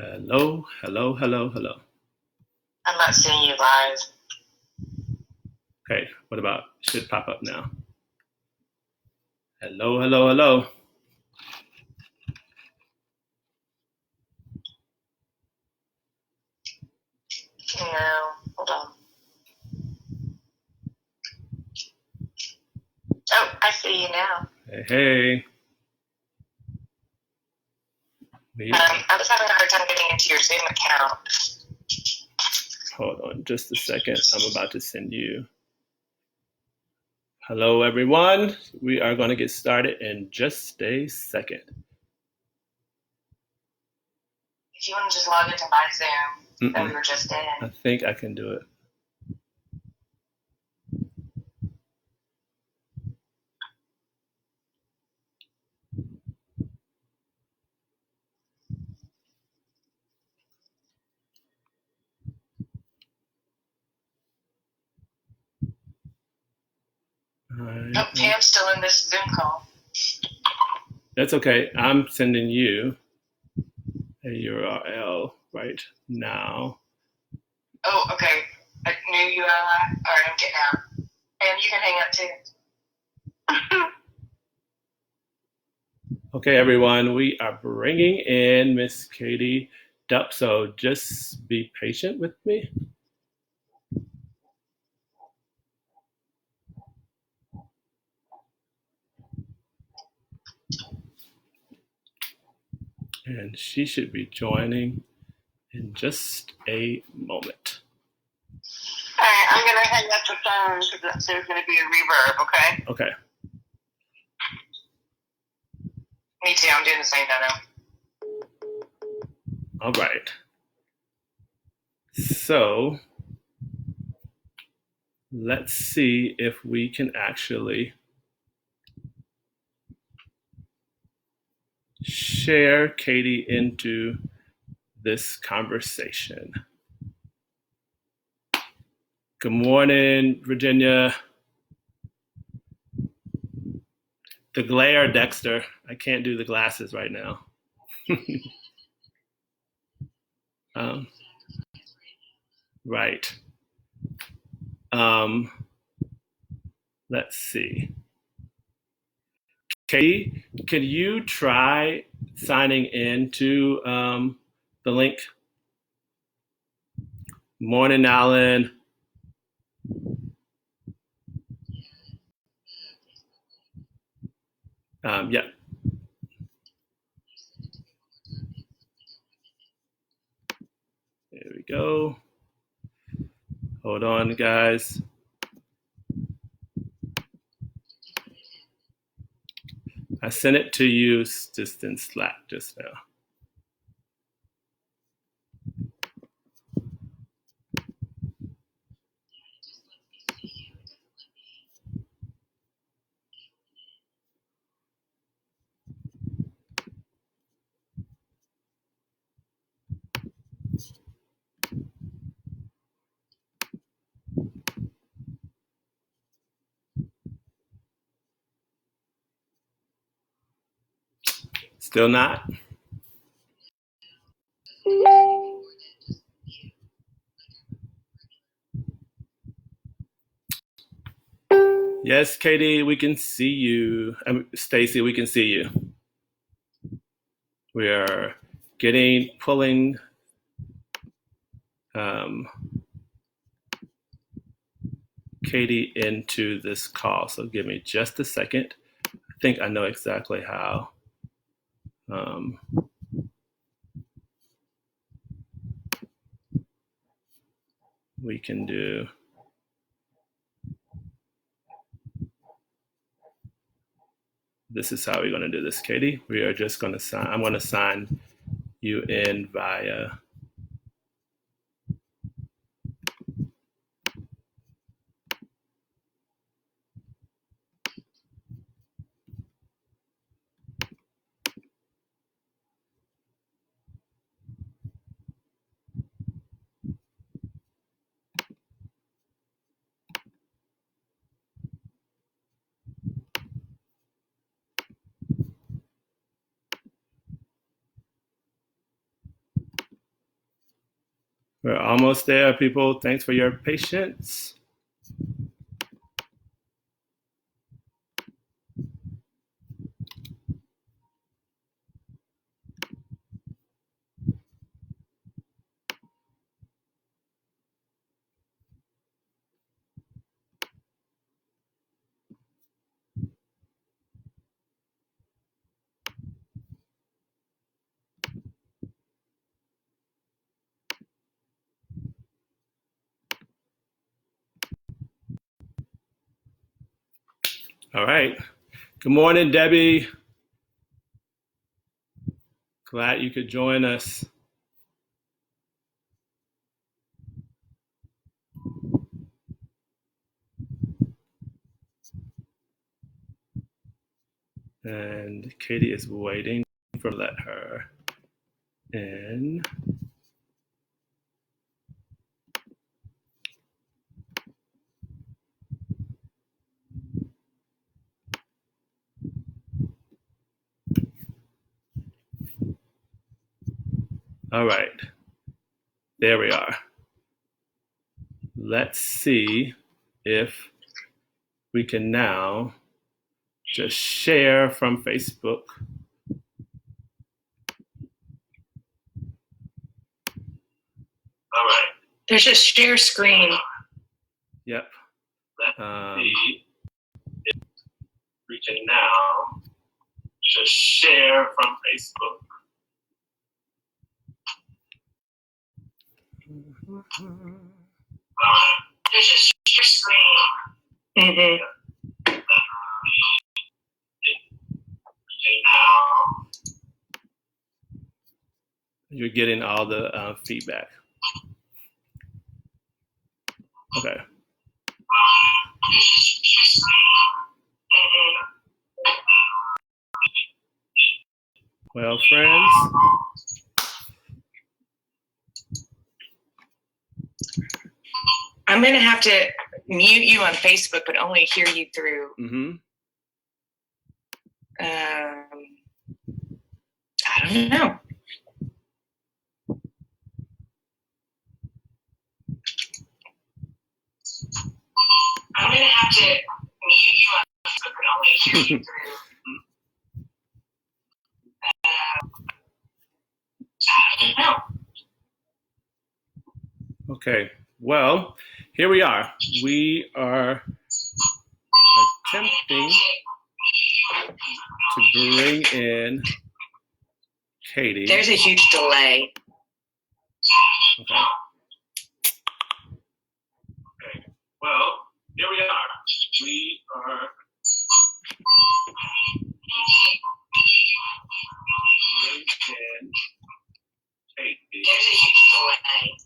Hello, hello, hello, hello. I'm not seeing you live. Okay, what about? Should pop up now. Hello, hello, hello. No, hold on. Oh, I see you now. Hey, hey. I was having a hard time getting into your Zoom account. Hold on just a second. I'm about to send you. Hello, everyone. We are going to get started in just a second. If you want to just log into my Zoom that we were just in. I think I can do it. Oh, Pam's still in this Zoom call. That's okay. I'm sending you a URL right now. Oh, okay. A new URL. All right, I'm getting out. And you can hang up too. Okay, everyone, we are bringing in Miss Katie Delp, so just be patient with me. And she should be joining in just a moment. All right, I'm going to hang up the phone because there's going to be a reverb, okay? Okay. Me too, I'm doing the same now. All right. So let's see if we can actually share Katie into this conversation. Good morning, Virginia. The glare, Dexter. I can't do the glasses right now. Right. Let's see. Katie, could you try signing into the link? Morning, Alan. Yeah. There we go. Hold on, guys. I sent it to you just in Slack just now. Still not? Yes, Katie, we can see you. Stacy, we can see you. We are pulling Katie into this call. So give me just a second. I think I know exactly how. We can do. This is how we're going to do this, Katie. We are just going to sign. I'm going to sign you in via. We're almost there, people. Thanks for your patience. All right. Good morning, Debbie. Glad you could join us. And Katie is waiting for let her in. All right. There we are. Let's see if we can now just share from Facebook. All right. There's a share screen. Yep. Let's see if we can now just share from Facebook. All right. There's a share screen. Mm-hmm. You're getting all the feedback. Okay. Well, friends, I'm going to have to mute you on Facebook, but only hear you through. I don't know. I'm going to have to mute you on Facebook, but only hear you through. I don't know. Okay. Well, here we are. We are attempting to bring in Katie. There's a huge delay. Okay. Well, here we are. We are bring in Katie. There's a huge delay.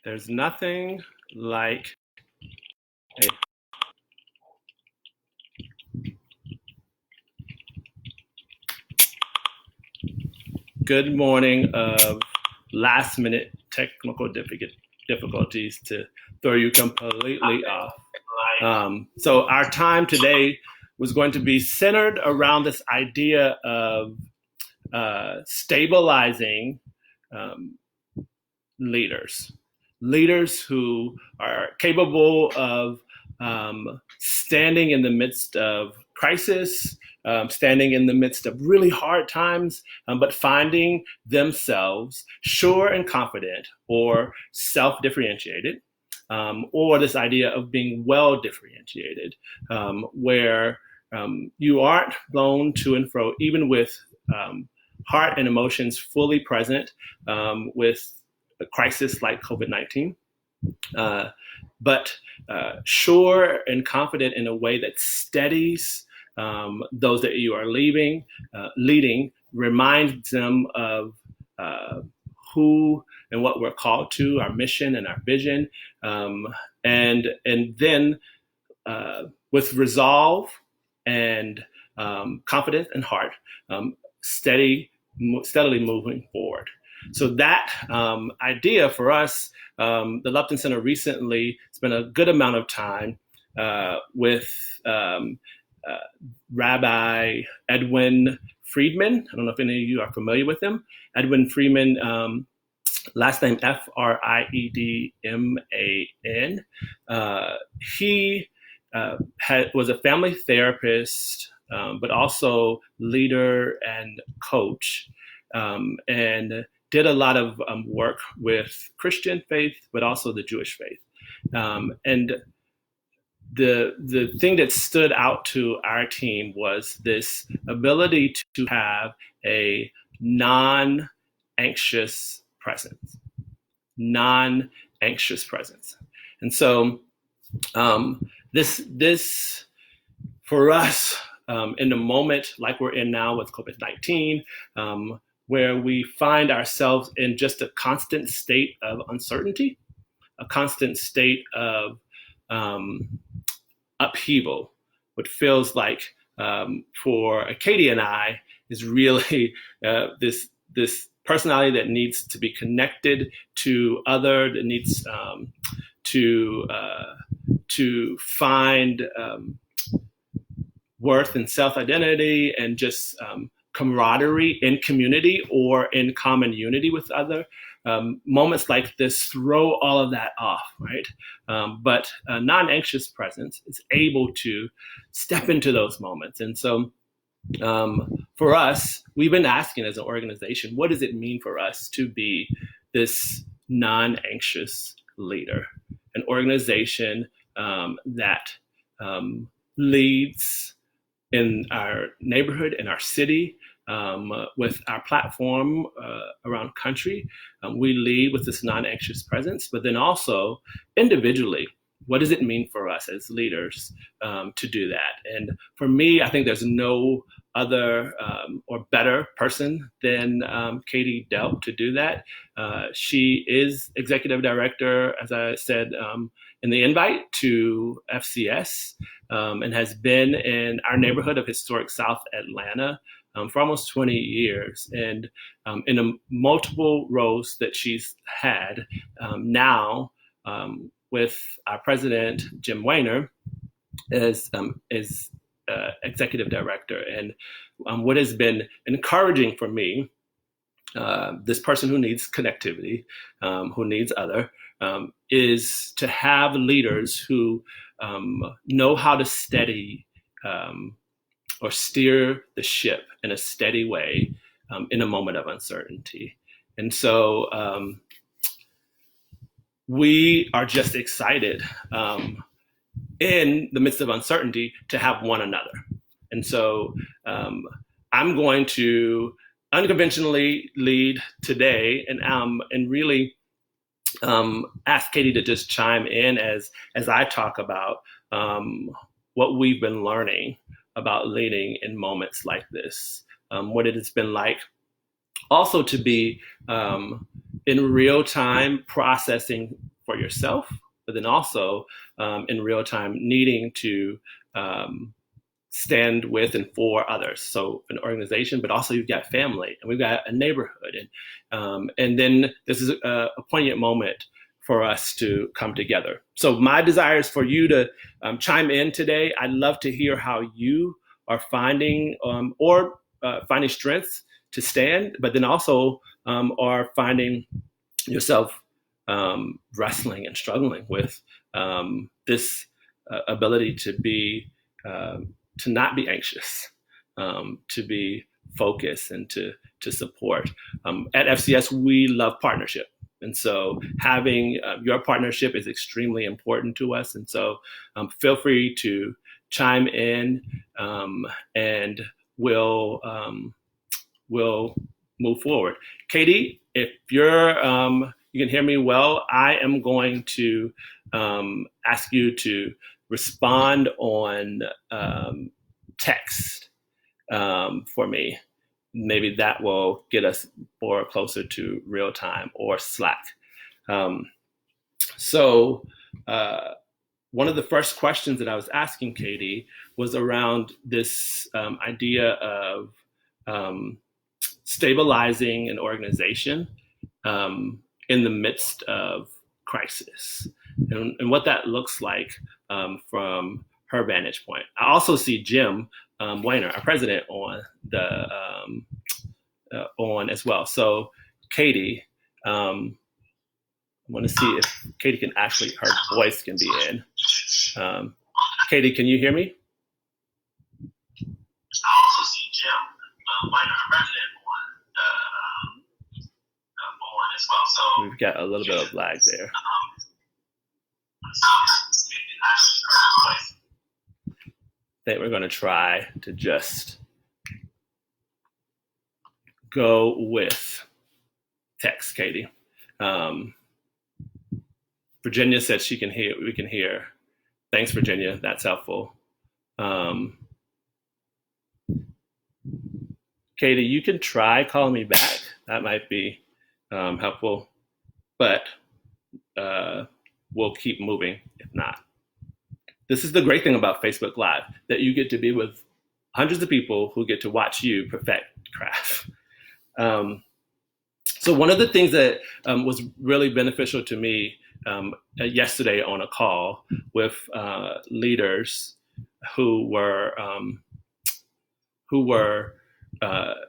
There's nothing like a good morning of last minute technical difficulties to throw you completely off. So our time today was going to be centered around this idea of stabilizing leaders who are capable of standing in the midst of crisis, standing in the midst of really hard times, but finding themselves sure and confident or self-differentiated, or this idea of being well-differentiated, where you aren't blown to and fro, even with heart and emotions fully present with a crisis like COVID-19, but sure and confident in a way that steadies those that you are leading, reminds them of who and what we're called to, our mission and our vision, and then with resolve and confidence and heart, steadily moving forward. So that idea for us, the Lupton Center recently spent a good amount of time with Rabbi Edwin Friedman. I don't know if any of you are familiar with him. Edwin Friedman, last name Friedman. He was a family therapist, but also leader and coach, and did a lot of work with Christian faith, but also the Jewish faith. And the thing that stood out to our team was this ability to have a non-anxious presence. And so this for us, in the moment like we're in now with COVID-19, where we find ourselves in just a constant state of uncertainty, a constant state of upheaval. What feels like for Katie and I is really this personality that needs to be connected to other, that needs to find worth and self-identity and just camaraderie in community or in common unity with other. Moments like this throw all of that off, right? But a non-anxious presence is able to step into those moments. And so for us, we've been asking as an organization, what does it mean for us to be this non-anxious leader? An organization that leads in our neighborhood, in our city, with our platform around country. We lead with this non-anxious presence, but then also individually, what does it mean for us as leaders to do that? And for me, I think there's no other or better person than Katie Delp to do that. She is Executive Director, as I said, in the invite to FCS, and has been in our neighborhood of historic South Atlanta for almost 20 years. And in the multiple roles that she's had now with our president, Jim Weiner, is Executive Director. And what has been encouraging for me, this person who needs connectivity, who needs other, is to have leaders who know how to steady or steer the ship in a steady way in a moment of uncertainty. And so we are just excited in the midst of uncertainty to have one another. And so I'm going to unconventionally lead today and really ask Katie to just chime in as I talk about what we've been learning about leading in moments like this, what it has been like also to be in real time processing for yourself, but then also in real time needing to stand with and for others. So an organization, but also you've got family and we've got a neighborhood. And then this is a poignant moment for us to come together. So my desire is for you to chime in today. I'd love to hear how you are finding finding strength to stand, but then also are finding yourself wrestling and struggling with this ability to be to not be anxious, to be focused and to support. At FCS, we love partnership. And so having your partnership is extremely important to us. And so feel free to chime in and we'll move forward. Katie, if you're, you can hear me well, I am going to ask you to respond on text for me. maybe that will get us more closer to real time or Slack. So one of the first questions that I was asking Katie was around this idea of stabilizing an organization in the midst of crisis, and what that looks like from her vantage point. I also see Jim Weiner, our president, on the on as well. So Katie, I want to see if Katie can actually, her voice can be in. Katie, can you hear me? I also see Jim Weiner, our president, on as well. So we've got a little bit of lag there. I think we're going to try to just go with text, Katie. Virginia said she can hear, we can hear. Thanks, Virginia, that's helpful. Katie, you can try calling me back. That might be helpful, but we'll keep moving if not. This is the great thing about Facebook Live, that you get to be with hundreds of people who get to watch you perfect craft. So one of the things that was really beneficial to me yesterday on a call with leaders who were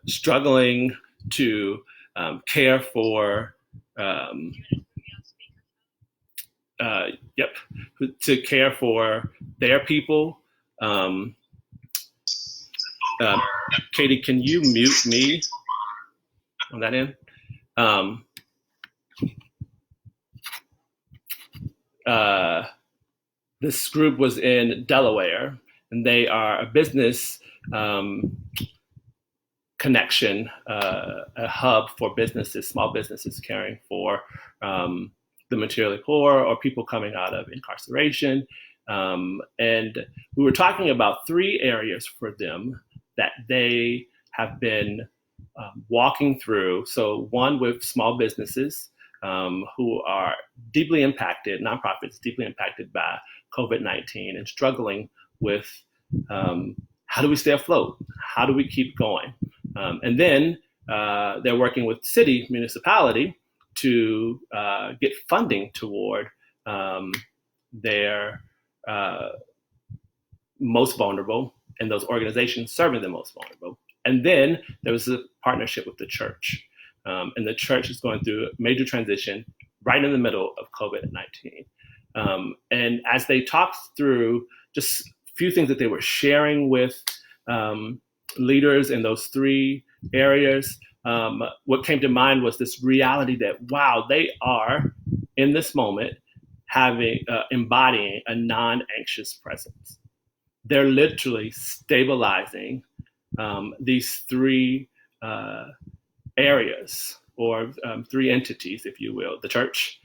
struggling to care for to care for their people. Katie, can you mute me on that end? This group was in Delaware, and they are a business connection, a hub for businesses, small businesses caring for the materially poor or people coming out of incarceration. And we were talking about 3 areas for them that they have been walking through. So one with small businesses who are deeply impacted, nonprofits deeply impacted by COVID-19 and struggling with how do we stay afloat? How do we keep going? And then they're working with city, municipality to get funding toward their most vulnerable and those organizations serving the most vulnerable. And then there was a partnership with the church. And the church is going through a major transition right in the middle of COVID-19. And as they talked through just a few things that they were sharing with leaders in those 3 areas, what came to mind was this reality that, wow, they are in this moment embodying a non-anxious presence. They're literally stabilizing these 3 areas or 3 entities, if you will: the church,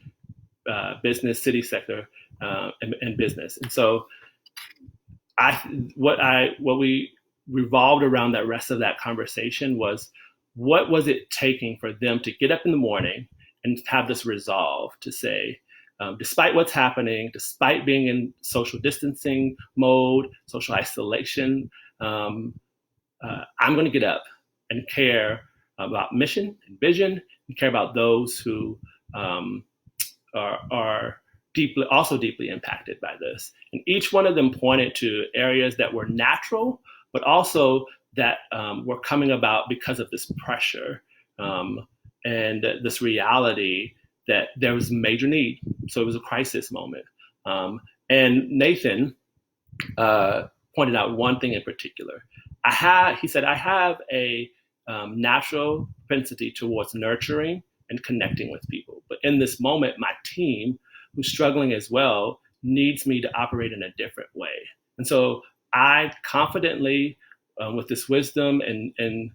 business, city sector, and business. And so what we revolved around that rest of that conversation was, what was it taking for them to get up in the morning and have this resolve to say, despite what's happening, despite being in social distancing mode, social isolation, I'm going to get up and care about mission and vision, and care about those who are deeply impacted by this. And each one of them pointed to areas that were natural, but also that were coming about because of this pressure and this reality that there was major need. So it was a crisis moment. And Nathan pointed out one thing in particular. He said, I have a natural propensity towards nurturing and connecting with people. But in this moment, my team, who's struggling as well, needs me to operate in a different way. And so I confidently, with this wisdom and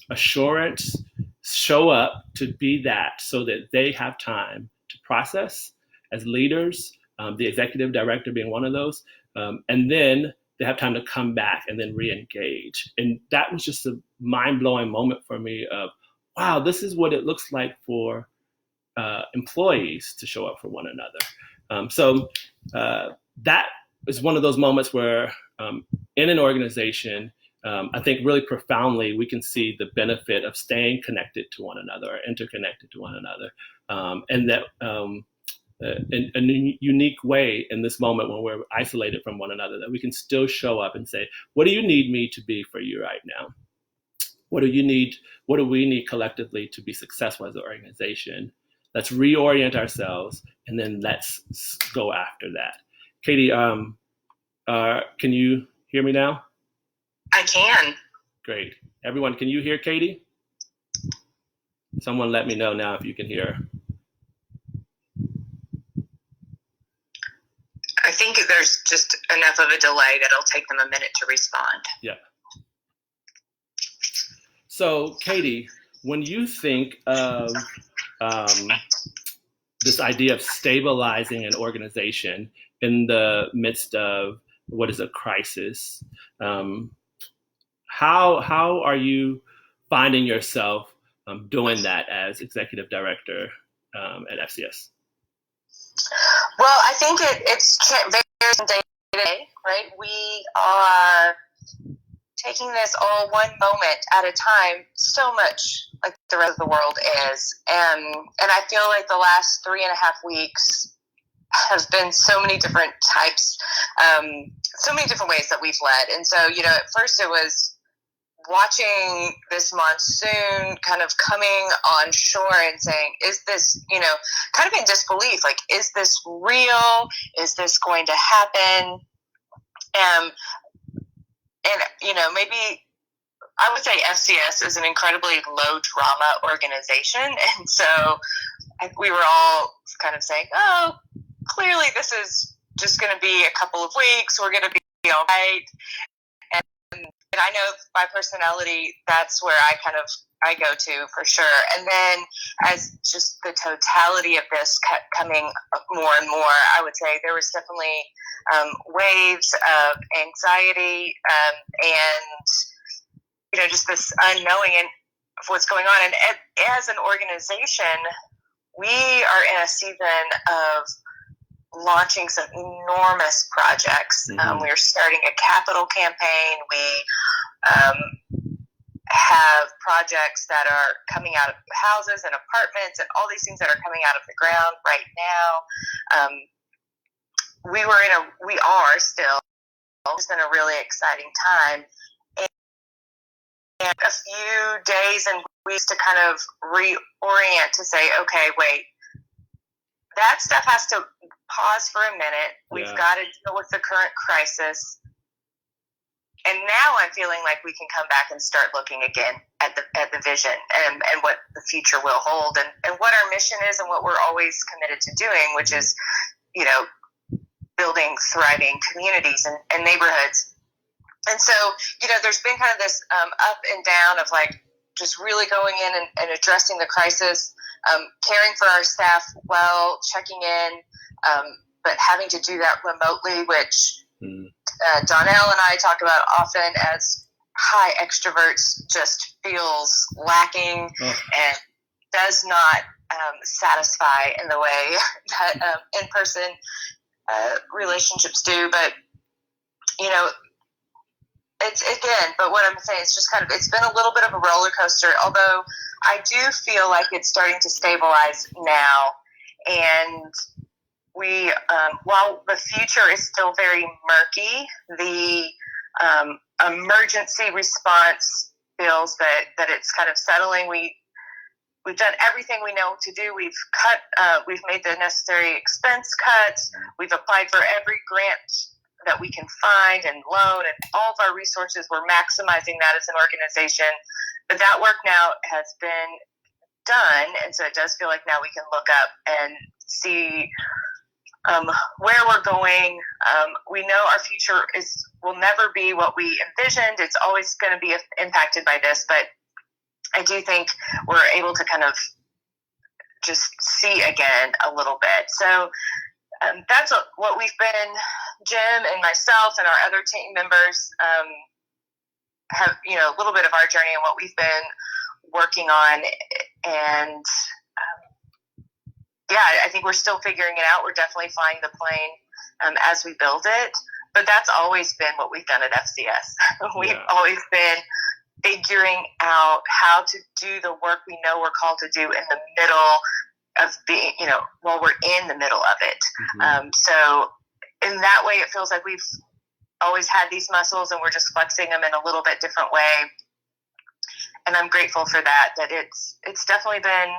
assurance, show up to be that, so that they have time to process as leaders, the executive director being one of those, and then they have time to come back and then re-engage. And that was just a mind-blowing moment for me of, wow, this is what it looks like for employees to show up for one another. So that is one of those moments where in an organization, I think really profoundly, we can see the benefit of staying connected to one another, or interconnected to one another. And that in a unique way in this moment when we're isolated from one another, that we can still show up and say, what do you need me to be for you right now? What do you need? What do we need collectively to be successful as an organization? Let's reorient ourselves, and then let's go after that. Katie, can you hear me now? I can. Great. Everyone, can you hear Katie? Someone let me know now if you can hear. I think there's just enough of a delay that it'll take them a minute to respond. Yeah. So, Katie, when you think of this idea of stabilizing an organization in the midst of what is a crisis, how are you finding yourself doing that as executive director at FCS? Well, I think it's varies from day to day, right? We are taking this all one moment at a time, so much like the rest of the world is. And I feel like the last 3.5 weeks has been so many different types, so many different ways that we've led. And so, at first it was watching this monsoon kind of coming on shore and saying, is this, kind of in disbelief, like, is this real? Is this going to happen? And maybe I would say FCS is an incredibly low trauma organization. And so we were all kind of saying, oh, clearly this is just going to be a couple of weeks. We're going to be all right. And I know by personality, that's where I go to for sure. And then as just the totality of this kept coming more and more, I would say there was definitely waves of anxiety and, just this unknowing of what's going on. And as an organization, we are in a season of launching some enormous projects. Mm-hmm. We're starting a capital campaign. We have projects that are coming out of houses and apartments and all these things that are coming out of the ground right now. We are still just in a really exciting time. And a few days and weeks to kind of reorient to say, okay, wait, that stuff has to pause for a minute. We've got to deal with the current crisis. And now I'm feeling like we can come back and start looking again at the vision and what the future will hold and what our mission is and what we're always committed to doing, which is, building thriving communities and neighborhoods. And so, there's been kind of this up and down of like just really going in and addressing the crisis, caring for our staff well, checking in, but having to do that remotely, which Donell and I talk about often as high extroverts just feels lacking and does not satisfy in the way that in-person relationships do. But, but what I'm saying is just kind of, it's been a little bit of a roller coaster, although I do feel like it's starting to stabilize now. And we, while the future is still very murky, the emergency response feels that it's kind of settling. We've done everything we know to do. We've made the necessary expense cuts. We've applied for every grant that we can find and loan, and all of our resources, we're maximizing that as an organization. But that work now has been done, and so it does feel like now we can look up and see where we're going. We know our future will never be what we envisioned. It's always going to be impacted by this, but I do think we're able to kind of just see again a little bit. So that's what we've been, Jim and myself and our other team members have, a little bit of our journey and what we've been working on. And I think we're still figuring it out. We're definitely flying the plane as we build it. But that's always been what we've done at FCS. We've always been figuring out how to do the work we know we're called to do in the middle of being, while we're in the middle of it. So in that way, it feels like we've always had these muscles and we're just flexing them in a little bit different way. And I'm grateful for that it's definitely been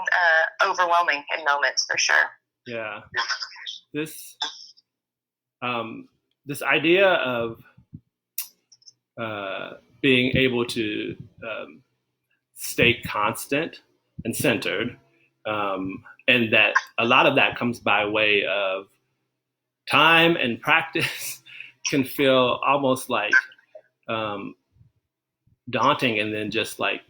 overwhelming in moments, for sure. Yeah. This idea of being able to stay constant and centered, and that a lot of that comes by way of time and practice, can feel almost like daunting, and then just like,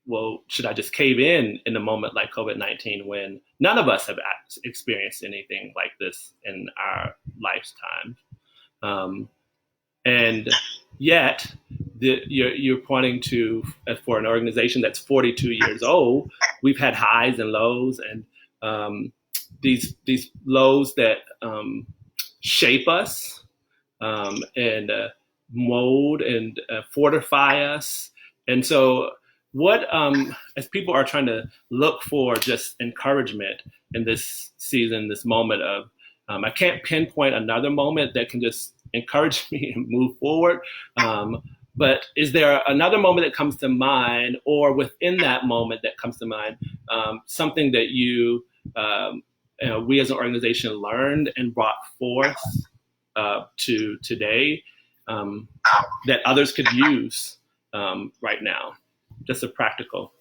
well, should I just cave in a moment like COVID-19 when none of us have experienced anything like this in our lifetime? And yet, you're pointing to, for an organization that's 42 years old, we've had highs and lows, and these lows that shape us and mold and fortify us. And so, what, as people are trying to look for just encouragement in this season, this moment of, I can't pinpoint another moment that can just encourage me and move forward. But is there another moment that comes to mind, or within that moment that comes to mind, something that we as an organization learned and brought forth to today that others could use right now? Just a practical.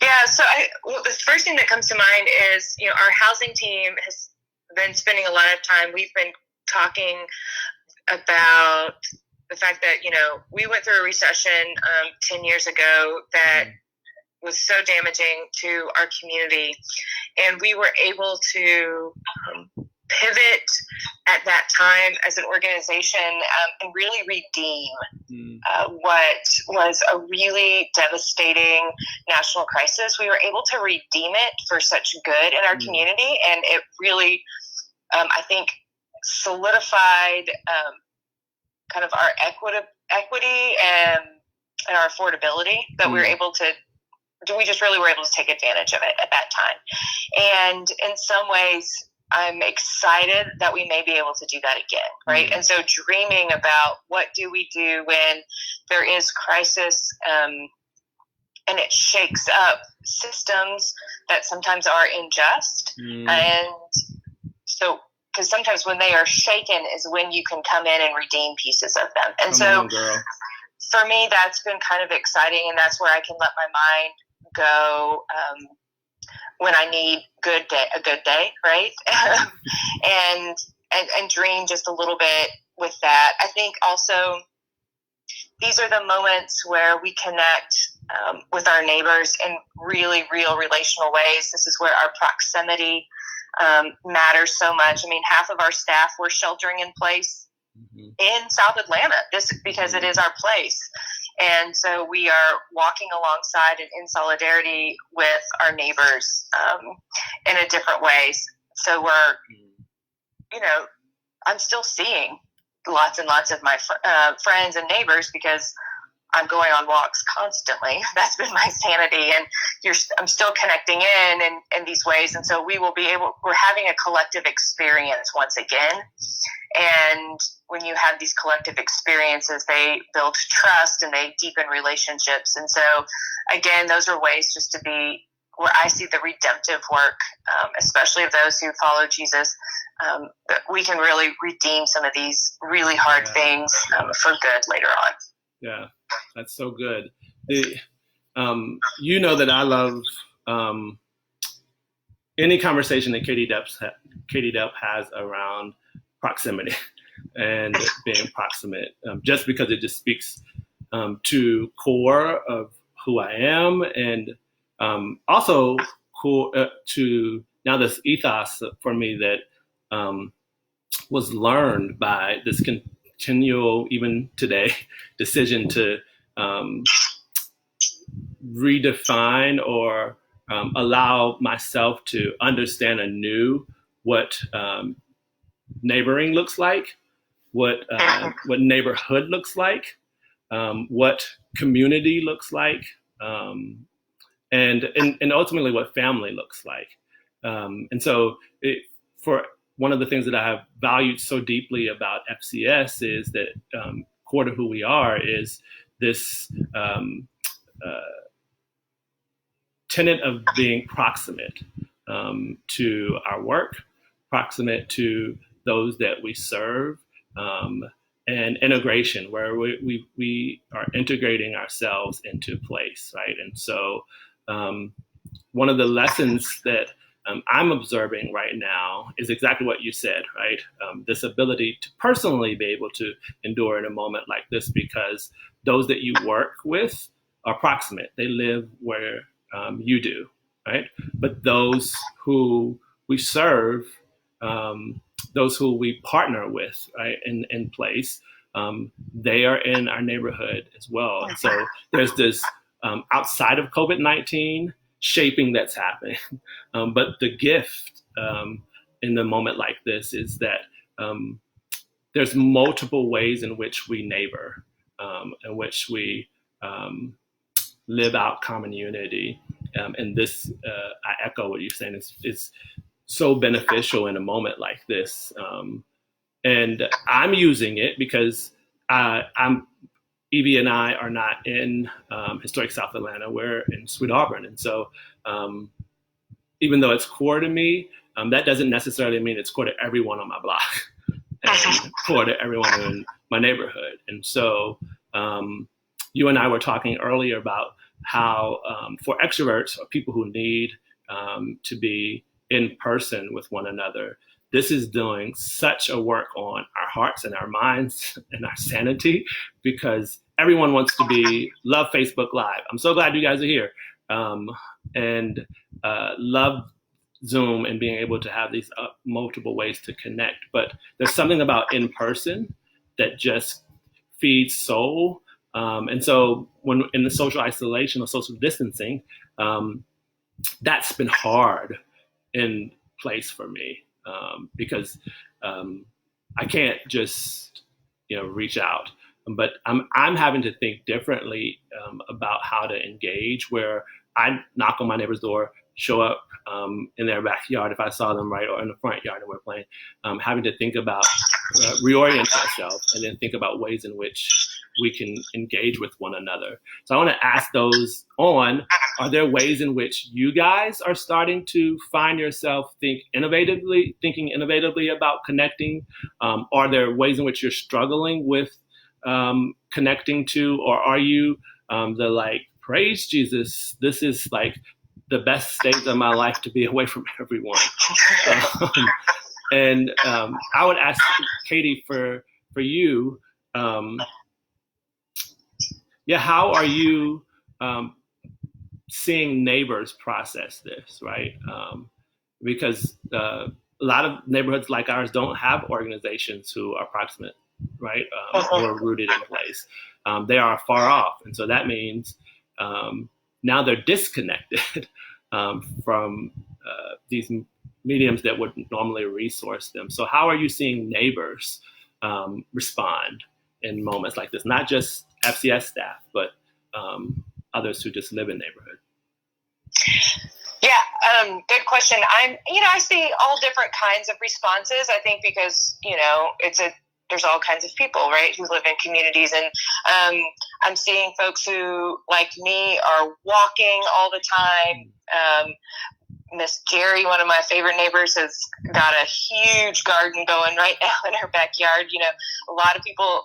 Yeah, so the first thing that comes to mind is, our housing team has been spending a lot of time. We've been talking about the fact that, we went through a recession 10 years ago that was so damaging to our community. And we were able to pivot at that time as an organization and really redeem what was a really devastating national crisis. We were able to redeem it for such good in our community, and it really, I think, solidified kind of our equity and our affordability that we were able to. We just really were able to take advantage of it at that time, and in some ways, I'm excited that we may be able to do that again, right? And so dreaming about what do we do when there is crisis and it shakes up systems that sometimes are unjust. And so, because sometimes when they are shaken is when you can come in and redeem pieces of them. And for me, that's been kind of exciting, and that's where I can let my mind go when I need a good day, right? and dream just a little bit with that. I think also these are the moments where we connect with our neighbors in really real relational ways. This is where our proximity matters so much. I mean, half of our staff were sheltering in place in South Atlanta, because it is our place. And so we are walking alongside and in solidarity with our neighbors in a different ways. So we're, I'm still seeing lots and lots of my friends and neighbors because I'm going on walks constantly. That's been my sanity. And I'm still connecting in these ways. And so we're having a collective experience once again. And when you have these collective experiences, they build trust and they deepen relationships. And so, again, those are ways just to be where I see the redemptive work, especially of those who follow Jesus, that we can really redeem some of these really hard things for good later on. Yeah, that's so good. That I love any conversation that Katie Delp has around proximity and being proximate, just because it just speaks to core of who I am, and also core to now this ethos for me that was learned by this continual, even today, decision to redefine or allow myself to understand anew what neighboring looks like, what neighborhood looks like, what community looks like, and ultimately what family looks like. And so for one of the things that I have valued so deeply about FCS is that core to who we are is this tenet of being proximate to our work, proximate to those that we serve, and integration, where we are integrating ourselves into place, right? And so one of the lessons that I'm observing right now is exactly what you said, right? This ability to personally be able to endure in a moment like this, because those that you work with are proximate. They live where you do, right? But those who we serve, those who we partner with, right, in place, they are in our neighborhood as well. And so there's this outside of COVID-19 shaping that's happening. But the gift in the moment like this is that there's multiple ways in which we neighbor, in which we live out common unity. And this, I echo what you're saying, it's so beneficial in a moment like this. And I'm using it because Evie and I are not in historic South Atlanta. We're in Sweet Auburn. And so even though it's core to me, that doesn't necessarily mean it's core to everyone on my block and core to everyone in my neighborhood. And so you and I were talking earlier about how for extroverts or people who need to be in person with one another, this is doing such a work on our hearts and our minds and our sanity, because everyone wants to love Facebook Live. I'm so glad you guys are here, and love Zoom and being able to have these multiple ways to connect. But there's something about in person that just feeds soul. And so when in the social isolation or social distancing, that's been hard in place for me, because I can't just reach out, but I'm having to think differently about how to engage, where I knock on my neighbor's door, show up in their backyard if I saw them, right, or in the front yard and we're playing, having to think about reorient ourselves and then think about ways in which we can engage with one another. So I want to ask those are there ways in which you guys are starting to find yourself thinking innovatively about connecting? Are there ways in which you're struggling with connecting to, or are you praise Jesus, this is like the best stage of my life to be away from everyone? And I would ask Katie for you, how are you seeing neighbors process this, right? Because a lot of neighborhoods like ours don't have organizations who are proximate, right, or rooted in place. They are far off, and so that means now they're disconnected from these mediums that would normally resource them. So how are you seeing neighbors respond in moments like this? Not just FCS staff, but others who just live in neighborhood. Yeah, good question. I see all different kinds of responses. I think because there's all kinds of people, right, who live in communities, and I'm seeing folks who, like me, are walking all the time. Miss Jerry, one of my favorite neighbors, has got a huge garden going right now in her backyard. A lot of people,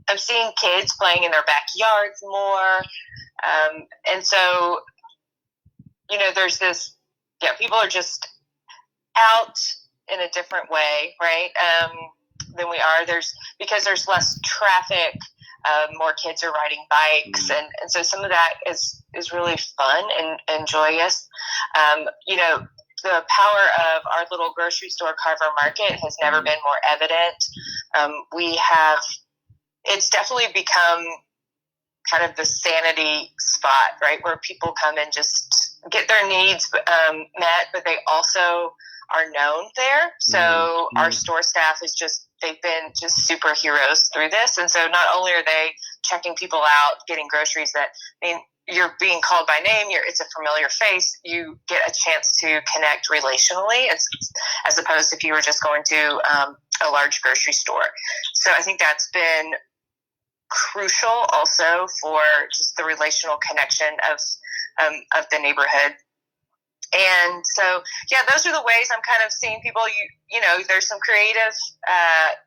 I'm seeing kids playing in their backyards more. And so, there's this, people are just out in a different way, right, than we are. Because there's less traffic, more kids are riding bikes, and so some of that is really fun and joyous. the power of our little grocery store Carver Market has never been more evident. It's definitely become kind of the sanity spot, right, where people come and just get their needs met, but they also are known there. So our store staff they've been just superheroes through this. And so not only are they checking people out, getting groceries you're being called by name, it's a familiar face, you get a chance to connect relationally, as opposed to if you were just going to a large grocery store. So I think that's been crucial also for just the relational connection of the neighborhood. And so, yeah, those are the ways I'm kind of seeing people. There's some creative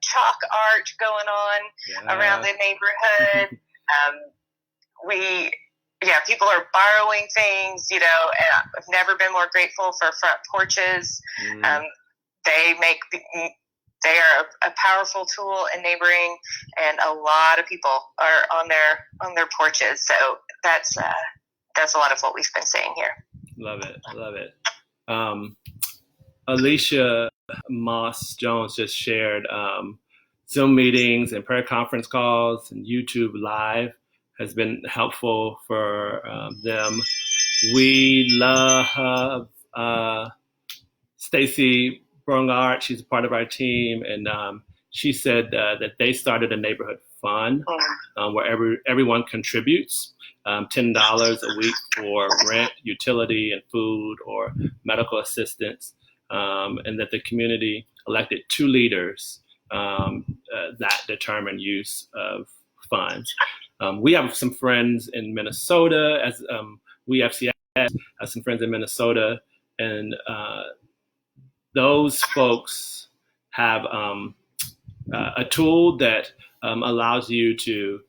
chalk art going on around the neighborhood. People are borrowing things, and I've never been more grateful for front porches. They are a powerful tool in neighboring, and a lot of people are on their porches. So that's a lot of what we've been saying here. Love it. Alicia Moss Jones just shared Zoom meetings and prayer conference calls, and YouTube Live has been helpful for them. We love Stacy Brungart. She's a part of our team, and she said that they started a neighborhood fund where everyone contributes $10 a week for rent, utility, and food or medical assistance, and that the community elected 2 leaders that determine use of funds. We have some friends in Minnesota, as we FCS have some friends in Minnesota, and those folks have a tool that allows you to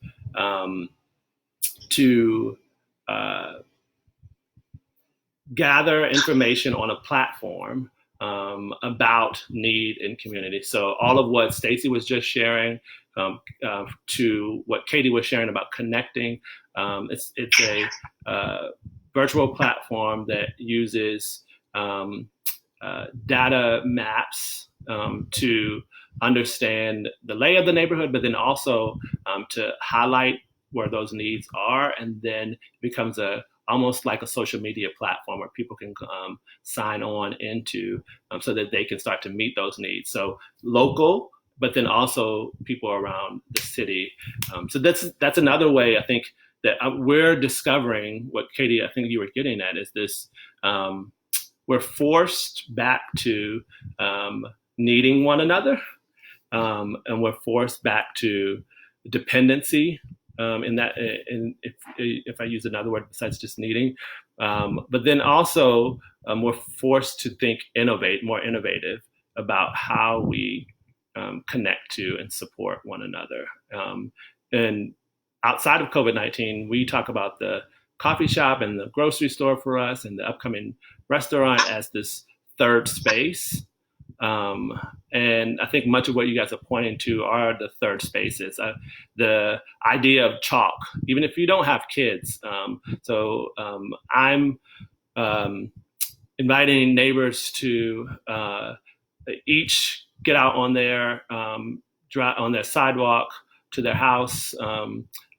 gather information on a platform about need in community. So all of what Stacy was just sharing, to what Katie was sharing about connecting, it's a virtual platform that uses data maps to understand the lay of the neighborhood, but then also to highlight where those needs are, and then it becomes almost like a social media platform where people can sign on into so that they can start to meet those needs. So local, but then also people around the city. So that's another way I think that we're discovering what Katie, I think you were getting at, is this, we're forced back to needing one another, and we're forced back to dependency. If I use another word besides just needing, but then also we're forced to think more innovative about how we connect to and support one another. And outside of COVID-19, we talk about the coffee shop and the grocery store for us and the upcoming restaurant as this third space. And I think much of what you guys are pointing to are the third spaces, the idea of chalk, even if you don't have kids. I'm inviting neighbors to each get out on their sidewalk to their house,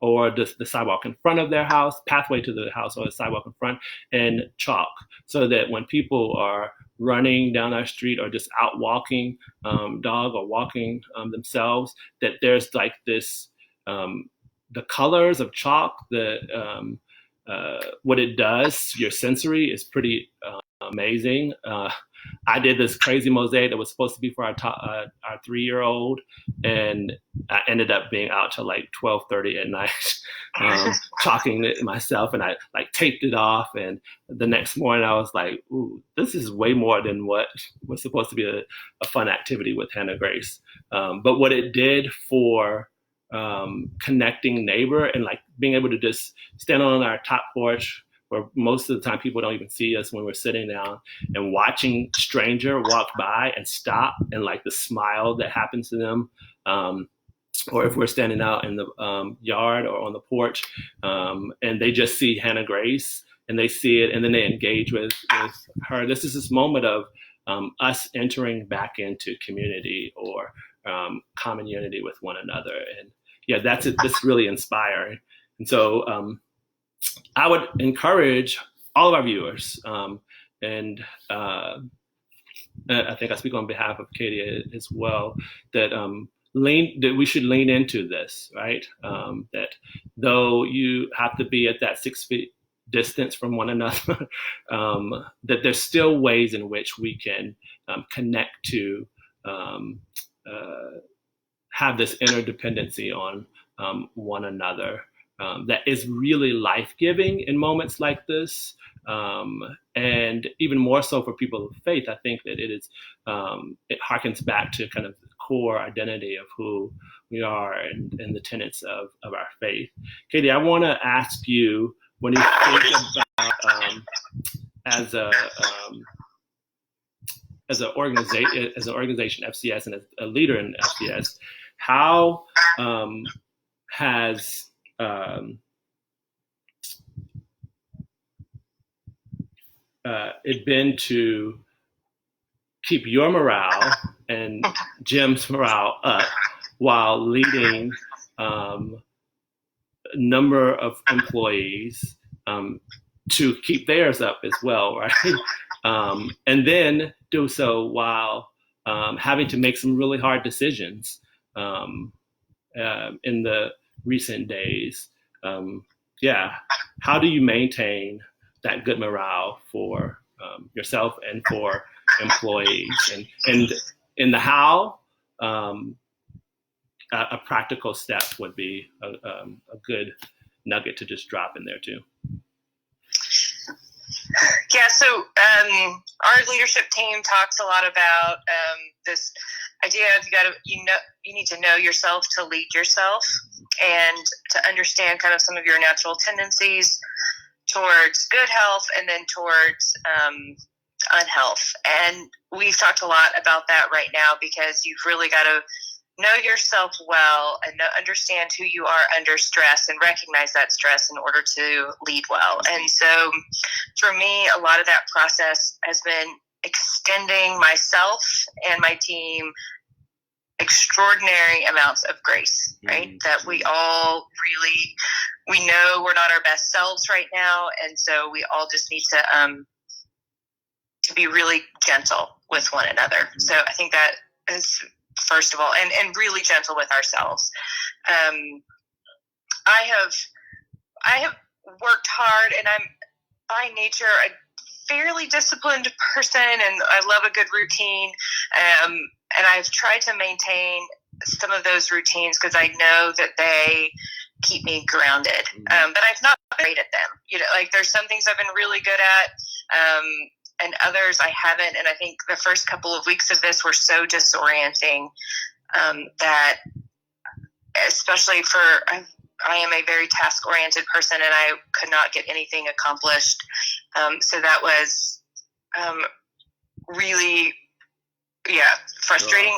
or the sidewalk in front of their house, pathway to the house or the sidewalk in front, and chalk, so that when people are running down our street or just out walking dog or walking themselves, that there's like this, the colors of chalk, what it does to your sensory is pretty amazing. I did this crazy mosaic that was supposed to be for our 3-year-old, and I ended up being out till like 12:30 at night, chalking it myself, and I like taped it off. And the next morning I was like, ooh, this is way more than what was supposed to be a fun activity with Hannah Grace. But what it did for connecting neighbor and like being able to just stand on our top porch, where most of the time people don't even see us when we're sitting down, and watching stranger walk by and stop, and like the smile that happens to them. Or if we're standing out in the yard or on the porch, and they just see Hannah Grace, and they see it, and then they engage with her. This is this moment of us entering back into community or common unity with one another. And yeah, that's it. That's really inspiring. And so I would encourage all of our viewers, and I think I speak on behalf of Katie as well, that that we should lean into this, right? That though you have to be at that 6 feet distance from one another, that there's still ways in which we can connect to have this interdependency on one another that is really life-giving in moments like this. And even more so for people of faith, I think that it harkens back to kind of the core identity of who we are and the tenets of our faith. Katie, I want to ask you, when you think about as an organization, FCS, and as a leader in FCS, how has it been to keep your morale and Jim's morale up while leading a number of employees to keep theirs up as well, right? And then do so while having to make some really hard decisions in the recent days. How do you maintain that good morale for yourself and for employees? And in the how, a practical step would be a good nugget to just drop in there too. Yeah, so our leadership team talks a lot about this idea of you need to know yourself to lead yourself, and to understand kind of some of your natural tendencies towards good health and then towards unhealth. And we've talked a lot about that right now, because you've really got to know yourself well and understand who you are under stress and recognize that stress in order to lead well. And so for me, a lot of that process has been extending myself and my team extraordinary amounts of grace, right? That we all really, we know we're not our best selves right now. And so we all just need to be really gentle with one another. So I think that is, first of all, and really gentle with ourselves. I have worked hard, and I'm by nature a fairly disciplined person, and I love a good routine. And I've tried to maintain some of those routines because I know that they keep me grounded. But I've not been great at them. Like there's some things I've been really good at, and others I haven't. And I think the first couple of weeks of this were so disorienting that, especially I am a very task-oriented person, and I could not get anything accomplished. So that was really, frustrating